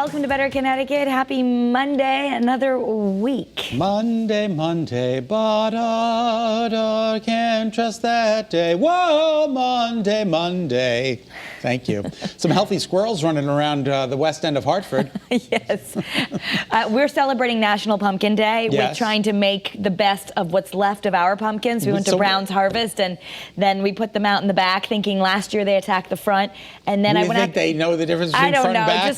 welcome to Better Connecticut. Happy Monday, another week. Monday, ba-da-da, can't trust that day. Whoa, Monday. Thank you. Some healthy squirrels running around the west end of Hartford. Yes. We're celebrating National Pumpkin Day. Yes. We're trying to make the best of what's left of our pumpkins. We went to Brown's Harvest, and then we put them out in the back, thinking last year they attacked the front. And then I think they know the difference between front and back?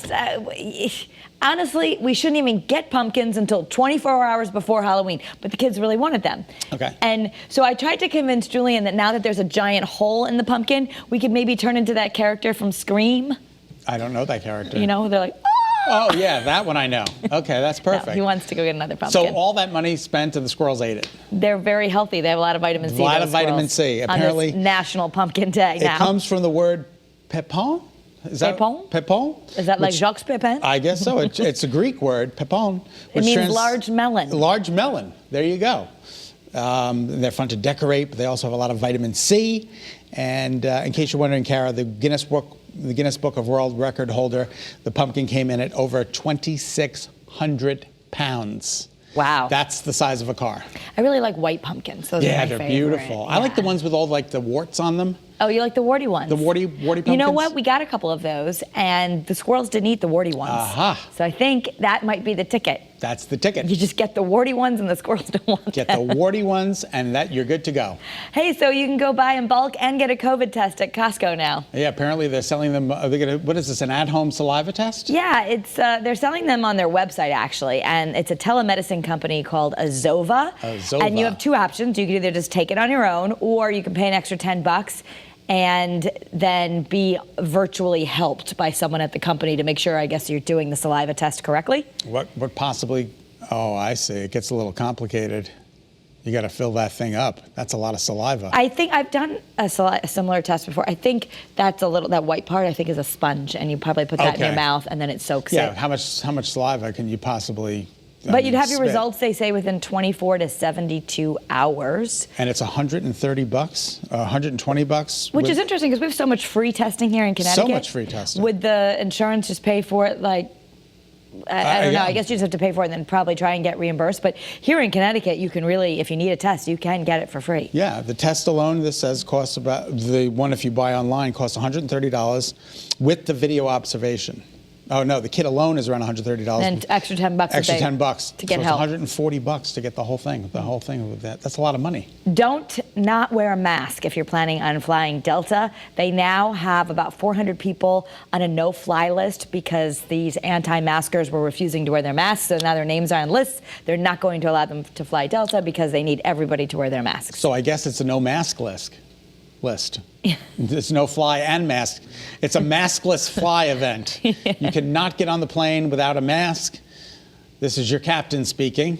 Honestly, we shouldn't even get pumpkins until 24 hours before Halloween, but the kids really wanted them. Okay. And so I tried to convince Julian that now that there's a giant hole in the pumpkin, we could maybe turn into that character from Scream. I don't know that character. You know, they're like, oh, yeah, that one I know. Okay, that's perfect. No, he wants to go get another pumpkin. So all that money spent and the squirrels ate it. They're very healthy. They have a lot of vitamin C. A lot of vitamin C. Apparently, on this National Pumpkin Day now. It comes from the word pepin. Is that Pepin? Pepin? Is that like Jacques Pepin? I guess so. It's a Greek word, pepin. It means large melon. Large melon. There you go. They're fun to decorate, but they also have a lot of vitamin C. And in case you're wondering, Kara, the Guinness Book of World Record holder, the pumpkin came in at over 2,600 pounds. Wow. That's the size of a car. I really like white pumpkins. Those are my they're favorite. Beautiful. Yeah. I like the ones with all like the warts on them. Oh, you like the warty ones? The warty pumpkins? You know what? We got a couple of those, and the squirrels didn't eat the warty ones. Aha. So I think that might be the ticket. That's the ticket. You just get the warty ones, and the squirrels don't want Get them. the warty ones, and you're good to go. Hey, so you can go buy in bulk and get a COVID test at Costco now. Yeah, apparently they're selling them. What is this? An at-home saliva test? Yeah, it's they're selling them on their website actually, and it's a telemedicine company called Azova. Azova. And you have two options. You can either just take it on your own, or you can pay an extra $10 and then be virtually helped by someone at the company to make sure, I guess, you're doing the saliva test correctly. What possibly? Oh, I see. It gets a little complicated. You got to fill that thing up. That's a lot of saliva. I think I've done a similar test before. I think that's that white part, I think, is a sponge, and you probably put that in your mouth, and then it soaks it. Yeah, how much saliva can you possibly But you'd have your spit? results, they say, within 24 to 72 hours. And it's $130, $120. Which is interesting because we have so much free testing here in Connecticut. So much free testing. Would the insurance just pay for it? Like, I don't know. I guess you just have to pay for it and then probably try and get reimbursed. But here in Connecticut, you can really, if you need a test, you can get it for free. Yeah, the test alone, this says, costs about, the one if you buy online, costs $130 with the video observation. Oh no, the kit alone is around $130. And extra $10. Extra $10 to get so help. It's $140 to get the whole thing. The whole thing with that. That's a lot of money. Don't not wear a mask if you're planning on flying Delta. They now have about 400 people on a no-fly list because these anti-maskers were refusing to wear their masks. So now their names are on lists. They're not going to allow them to fly Delta because they need everybody to wear their masks. So I guess it's a no mask list. There's no fly and mask. It's a maskless fly event. Yeah. You cannot get on the plane without a mask. This is your captain speaking.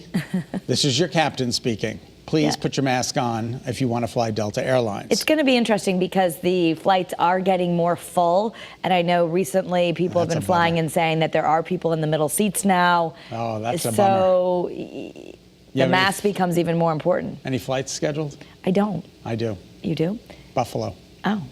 This is your captain speaking. Please put your mask on if you want to fly Delta Airlines. It's going to be interesting because the flights are getting more full. And I know recently people have been flying and saying that there are people in the middle seats now. Oh, that's a bummer. So the mask becomes even more important. Any flights scheduled? I don't. I do. You do? Buffalo. Oh.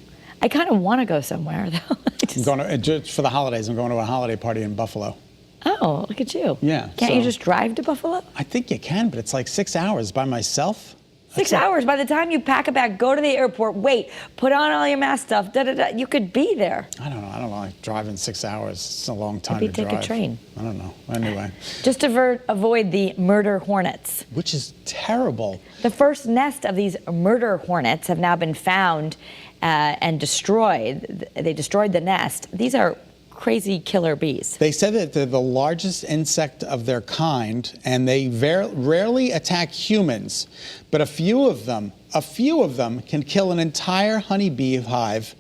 I kind of want to go somewhere, though. I'm going just for the holidays. I'm going to a holiday party in Buffalo. Oh, look at you. Yeah. Can't you just drive to Buffalo? I think you can, but it's like 6 hours by myself. 6 hours. By the time you pack a bag, go to the airport, wait, put on all your mask stuff, you could be there. I don't know. Like driving 6 hours. It's a long time Maybe to drive. take a train. I don't know. Anyway. Just to avoid the murder hornets. Which is terrible. The first nest of these murder hornets have now been found and destroyed. They destroyed the nest. These are crazy killer bees. They said that they're the largest insect of their kind, and they rarely attack humans. But a few of them can kill an entire honeybee hive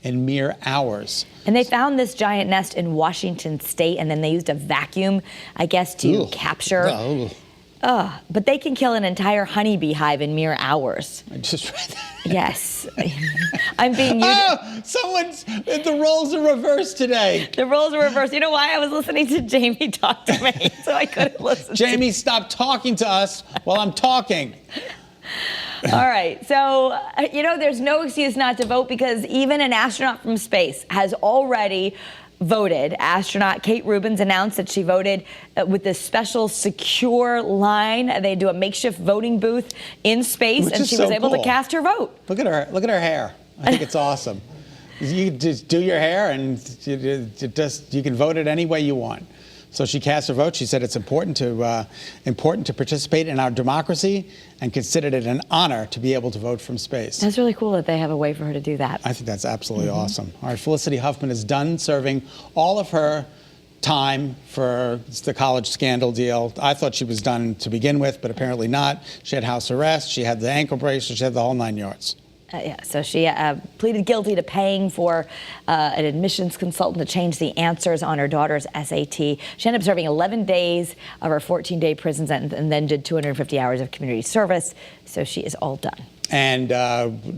in mere hours. And they found this giant nest in Washington State, and then they used a vacuum, I guess, to capture. But they can kill an entire honeybee hive in mere hours. I just read that. Yes. I'm being the roles are reversed today. The roles are reversed. You know why? I was listening to Jamie talk to me, so I couldn't listen. Jamie, stop talking to us while I'm talking. All right. So, there's no excuse not to vote because even an astronaut from space has already voted. Astronaut Kate Rubins announced that she voted with this special secure line. They do a makeshift voting booth in space, Which and is she so was able to cool. cast her vote. Look at her. Look at her hair. I think it's awesome. You just do your hair, and you can vote it any way you want. So she cast her vote. She said it's important to participate in our democracy, and considered it an honor to be able to vote from space. That's really cool that they have a way for her to do that. I think that's absolutely awesome. All right, Felicity Huffman is done serving all of her time for the college scandal deal. I thought she was done to begin with, but apparently not. She had house arrest. She had the ankle bracelet. She had the whole 9 yards. Yeah, so she pleaded guilty to paying for an admissions consultant to change the answers on her daughter's SAT. She ended up serving 11 days of her 14-day prison sentence and then did 250 hours of community service. So she is all done. And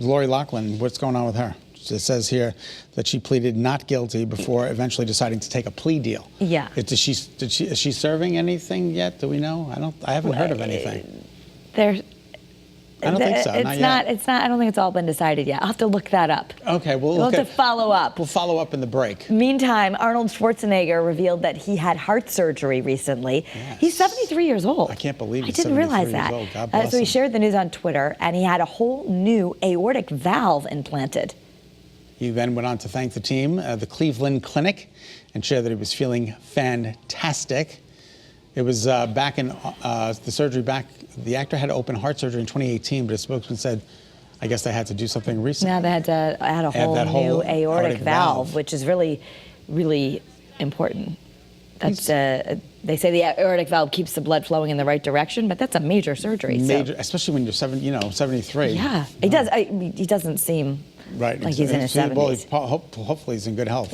Lori Loughlin, what's going on with her? It says here that she pleaded not guilty before eventually deciding to take a plea deal. Yeah. Is she serving anything yet? Do we know? I haven't heard of anything. I don't think so. It's not. I don't think it's all been decided yet. I'll have to look that up. Okay, we'll have to follow up. We'll follow up in the break. Meantime, Arnold Schwarzenegger revealed that he had heart surgery recently. Yes. He's 73 years old. I can't believe he's I didn't realize 73 that. years old. God bless so he him. shared the news on Twitter, and he had a whole new aortic valve implanted. He then went on to thank the team, the Cleveland Clinic, and shared that he was feeling fantastic. It was back in the surgery back. The actor had open heart surgery in 2018, but a spokesman said, I guess they had to do something recently. Now they had to add a whole new aortic valve, which is really, really important. That's they say the aortic valve keeps the blood flowing in the right direction, but that's a major surgery. Major, especially when you're 73. Yeah, he does. He doesn't seem right. like he's in his 70s. Well, hopefully he's in good health,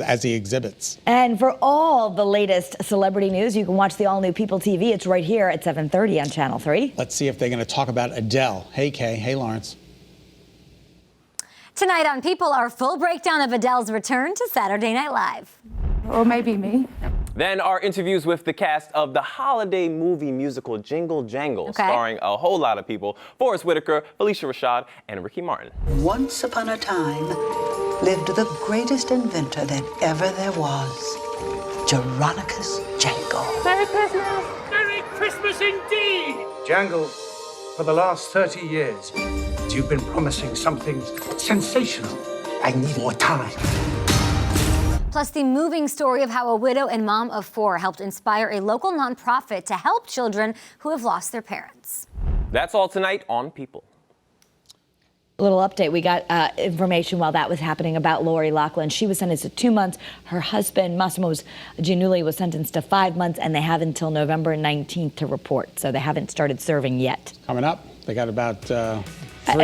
as he exhibits. And for all the latest celebrity news, you can watch the all-new People TV. It's right here at 7:30 on Channel 3. Let's see if they're going to talk about Adele. Hey, Kay. Hey, Lawrence. Tonight on People, our full breakdown of Adele's return to Saturday Night Live. Or maybe me. Then our interviews with the cast of the holiday movie musical Jingle Jangle, starring a whole lot of people: Forrest Whitaker, Felicia Rashad, and Ricky Martin. Once upon a time lived the greatest inventor that ever there was, Jeronicus Jangle. Merry Christmas! Merry Christmas indeed! Jangle, for the last 30 years, you've been promising something sensational. I need more time. Plus, the moving story of how a widow and mom of 4 helped inspire a local nonprofit to help children who have lost their parents. That's all tonight on People. A little update. We got information while that was happening about Lori Loughlin. She was sentenced to 2 months. Her husband, Massimo Giannulli, was sentenced to 5 months, and they have until November 19th to report. So they haven't started serving yet. Coming up, they got about 3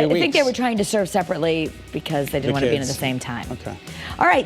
weeks. I think they were trying to serve separately because they didn't want to be in at the same time. Okay. All right.